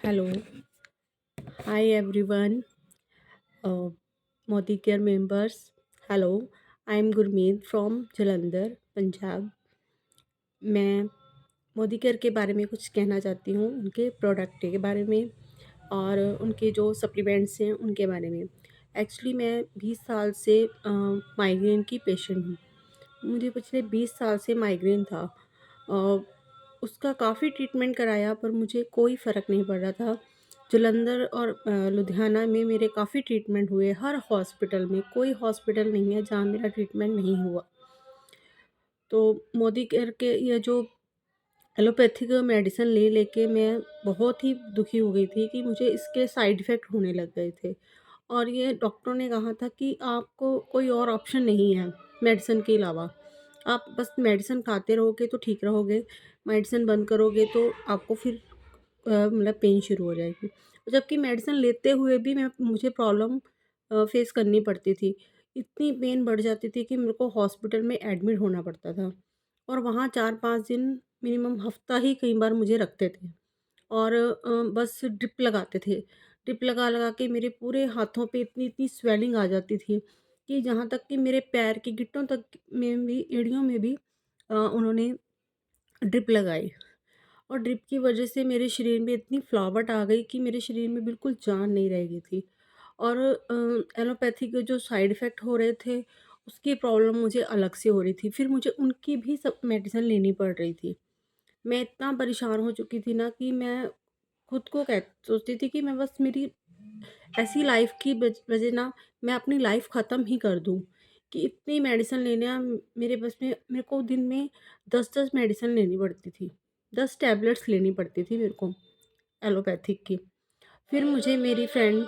Hello, hi everyone, uh, Modi Care members. Hello, I am Gurmeet from Jalandhar, Punjab. मैं Modi care के बारे में कुछ कहना चाहती हूँ, उनके प्रोडक्ट के बारे में और उनके जो सप्लीमेंट्स हैं उनके बारे में। एक्चुअली मैं 20 साल से माइग्रेन की पेशेंट हूँ। मुझे पिछले 20 साल से माइग्रेन था। अ, उसका काफ़ी ट्रीटमेंट कराया पर मुझे कोई फ़र्क नहीं पड़ रहा था। जालंधर और लुधियाना में मेरे काफ़ी ट्रीटमेंट हुए, हर हॉस्पिटल में, कोई हॉस्पिटल नहीं है जहाँ मेरा ट्रीटमेंट नहीं हुआ। तो मोदी केयर के ये जो एलोपैथिक मेडिसिन ले लेके मैं बहुत ही दुखी हो गई थी कि मुझे इसके साइड इफ़ेक्ट होने लग गए थे। और ये डॉक्टर ने कहा था कि आपको कोई और ऑप्शन नहीं है मेडिसिन के अलावा। आप बस मेडिसिन खाते रहोगे तो ठीक रहोगे, मेडिसिन बंद करोगे तो आपको फिर मतलब पेन शुरू हो जाएगी। जबकि मेडिसिन लेते हुए भी मैं मुझे प्रॉब्लम फ़ेस करनी पड़ती थी। इतनी पेन बढ़ जाती थी कि मेरे को हॉस्पिटल में एडमिट होना पड़ता था और वहाँ 4-5 दिन मिनिमम हफ़्ता ही कई बार मुझे रखते थे। और बस ड्रिप लगाते थे। ड्रिप लगा-लगा के मेरे पूरे हाथों पे इतनी-इतनी स्वेलिंग आ जाती थी कि जहाँ तक कि मेरे पैर की गिट्टों तक में भी, एड़ियों में भी उन्होंने ड्रिप लगाई। और ड्रिप की वजह से मेरे शरीर में इतनी फ्लावट आ गई कि मेरे शरीर में बिल्कुल जान नहीं रह गई थी। और एलोपैथी के जो साइड इफ़ेक्ट हो रहे थे, उसकी प्रॉब्लम मुझे अलग से हो रही थी। फिर मुझे उनकी भी सब मेडिसिन लेनी पड़ रही थी। मैं इतना परेशान हो चुकी थी ना कि मैं खुद को सोचती थी कि मैं बस मेरी ऐसी लाइफ़ की वजह ना मैं अपनी लाइफ़ ख़त्म ही कर दूँ, कि इतनी मेडिसिन लेना मेरे बस में, मेरे को दिन में 10-10 मेडिसिन लेनी पड़ती थी। 10 टैबलेट्स लेनी पड़ती थी मेरे को एलोपैथिक की। फिर मुझे मेरी फ्रेंड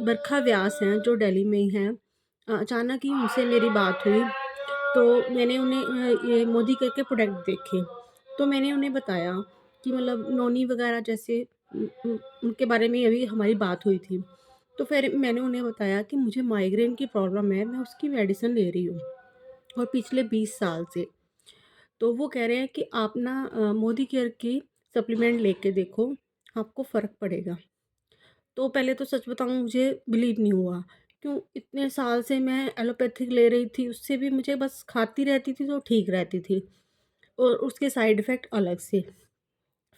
बरखा व्यास हैं जो दिल्ली में ही हैं, अचानक ही उनसे मेरी बात हुई। तो मैंने उन्हें ये मोदी केयर के प्रोडक्ट देखे। तो मैंने उन्हें बताया कि मतलब नोनी वगैरह जैसे उनके बारे में अभी हमारी बात हुई थी। तो फिर मैंने उन्हें बताया कि मुझे माइग्रेन की प्रॉब्लम है, मैं उसकी मेडिसिन ले रही हूँ और पिछले 20 साल से। तो वो कह रहे हैं कि आप ना मोदी केयर की सप्लीमेंट लेके देखो, आपको फ़र्क पड़ेगा। तो पहले तो सच बताऊँ मुझे बिलीव नहीं हुआ। क्यों, इतने साल से मैं एलोपैथिक ले रही थी, उससे भी मुझे बस खाती रहती थी तो ठीक रहती थी और उसके साइड इफ़ेक्ट अलग से।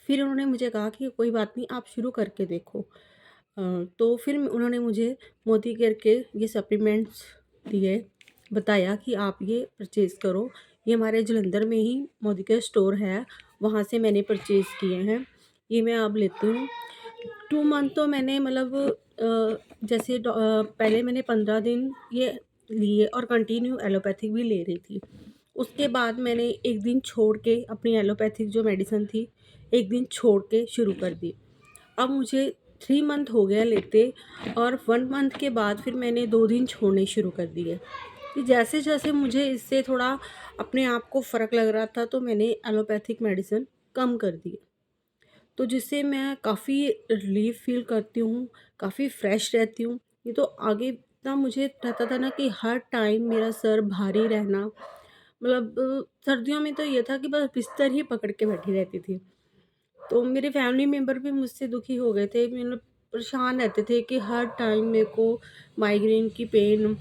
फिर उन्होंने मुझे कहा कि कोई बात नहीं, आप शुरू करके देखो। तो फिर उन्होंने मुझे मोदी केयर के ये सप्लीमेंट्स दिए, बताया कि आप ये परचेज़ करो। ये हमारे जालंधर में ही मोदी केयर स्टोर है, वहाँ से मैंने परचेज़ किए हैं। ये मैं अब लेती हूँ। 2 मंथ तो मैंने मतलब जैसे पहले मैंने 15 दिन ये लिए और कंटिन्यू एलोपैथिक भी ले रही थी। उसके बाद मैंने 1 दिन छोड़ के अपनी एलोपैथिक जो मेडिसिन थी, 1 दिन छोड़ के शुरू कर दी। अब मुझे 3 मंथ हो गया लेते और 1 मंथ के बाद फिर मैंने 2 दिन छोड़ने शुरू कर दिए। कि जैसे-जैसे मुझे इससे थोड़ा अपने आप को फ़र्क लग रहा था तो मैंने एलोपैथिक मेडिसिन कम कर दी। तो जिससे मैं काफ़ी रिलीफ़ फ़ील करती हूँ, काफ़ी फ्रेश रहती हूँ। ये तो आगे इतना मुझे रहता था ना कि हर टाइम मेरा सर भारी रहना, मतलब सर्दियों में तो ये था कि बस बिस्तर ही पकड़ के बैठी रहती थी। तो मेरे फैमिली मेंबर भी मुझसे दुखी हो गए थे, मतलब परेशान रहते थे कि हर टाइम मेरे को माइग्रेन की पेन,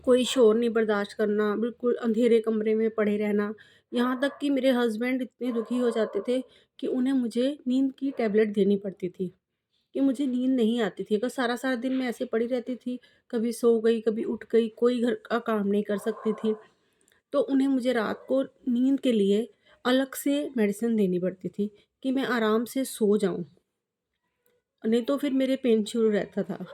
कोई शोर नहीं बर्दाश्त करना, बिल्कुल अंधेरे कमरे में पड़े रहना। यहाँ तक कि मेरे हस्बैंड इतने दुखी हो जाते थे कि उन्हें मुझे नींद की टैबलेट देनी पड़ती थी, कि मुझे नींद नहीं आती थी। अगर सारा-सारा दिन मैं ऐसे पड़ी रहती थी, कभी सो गई, कभी उठ गई, कोई घर का काम नहीं कर सकती थी, तो उन्हें मुझे रात को नींद के लिए अलग से मेडिसिन देनी पड़ती थी कि मैं आराम से सो जाऊँ, नहीं तो फिर मेरे पेन शुरू रहता था।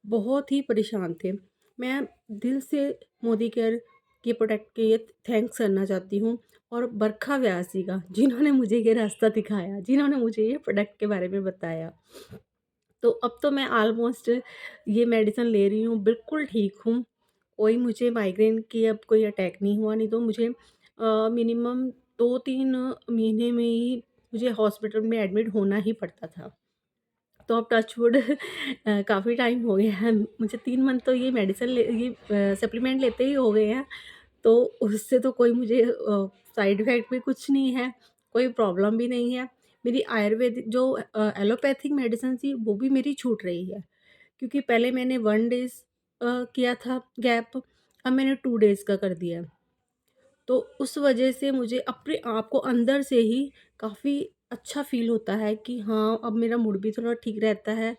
बहुत ही परेशान थे। मैं दिल से मोदी केयर के प्रोडक्ट के लिए थैंक्स करना चाहती हूँ और बरखा व्यास जी का, जिन्होंने मुझे ये रास्ता दिखाया, जिन्होंने मुझे ये प्रोडक्ट के बारे में बताया। तो अब तो मैं ऑलमोस्ट ये मेडिसिन ले रही हूँ, बिल्कुल ठीक हूँ। कोई मुझे माइग्रेन की अब कोई अटैक नहीं हुआ, नहीं तो मुझे मिनिमम 2-3 महीने में ही मुझे हॉस्पिटल में एडमिट होना ही पड़ता था। तो अब टच वुड काफ़ी टाइम हो गया है। मुझे 3 मंथ तो ये मेडिसिन ये सप्लीमेंट लेते ही हो गए हैं। तो उससे तो कोई मुझे साइड इफ़ेक्ट भी कुछ नहीं है, कोई प्रॉब्लम भी नहीं है। मेरी आयुर्वेदिक जो एलोपैथिक मेडिसिन थी वो भी मेरी छूट रही है, क्योंकि पहले मैंने 1 डेज़ किया था गैप, अब मैंने 2 डेज़ का कर दिया है। तो उस वजह से मुझे अपने आप को अंदर से ही काफ़ी अच्छा फ़ील होता है कि हाँ, अब मेरा मूड भी थोड़ा ठीक रहता है।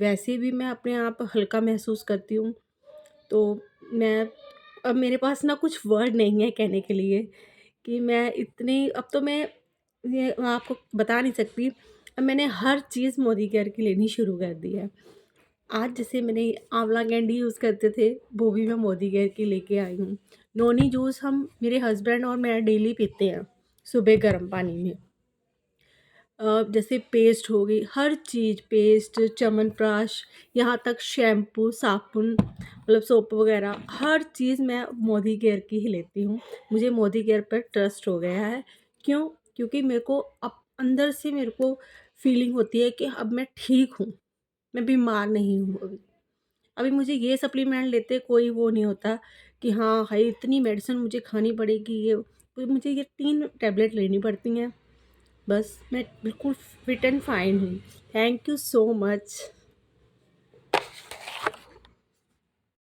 वैसे भी मैं अपने आप हल्का महसूस करती हूँ। तो मैं अब मेरे पास ना कुछ वर्ड नहीं है कहने के लिए कि मैं इतनी अब तो मैं ये आपको बता नहीं सकती। अब मैंने हर चीज़ मोदी केयर की लेनी शुरू कर दी है। आज जैसे मैंने आंवला कैंडी यूज़ करते थे, वो भी मैं मोदी केयर की लेके आई हूँ। नोनी जूस हम मेरे हस्बैंड और मैं डेली पीते हैं, सुबह गर्म पानी में। जैसे पेस्ट हो गई, हर चीज़ पेस्ट, च्यवनप्राश, यहाँ तक शैम्पू, साबुन मतलब सोप वगैरह हर चीज़ मैं मोदी केयर की ही लेती हूँ। मुझे मोदी केयर पर ट्रस्ट हो गया है। क्यों? क्योंकि मेरे को अब अंदर से मेरे को फीलिंग होती है कि अब मैं ठीक हूँ, मैं बीमार नहीं हूँ अभी। अभी मुझे ये सप्लीमेंट लेते कोई वो नहीं होता कि हाँ, हाय इतनी मेडिसिन मुझे खानी पड़ेगी ये, तो मुझे ये 3 टैबलेट लेनी पड़ती हैं। बस मैं बिल्कुल फिट एंड फाइन हूँ। Thank you so much.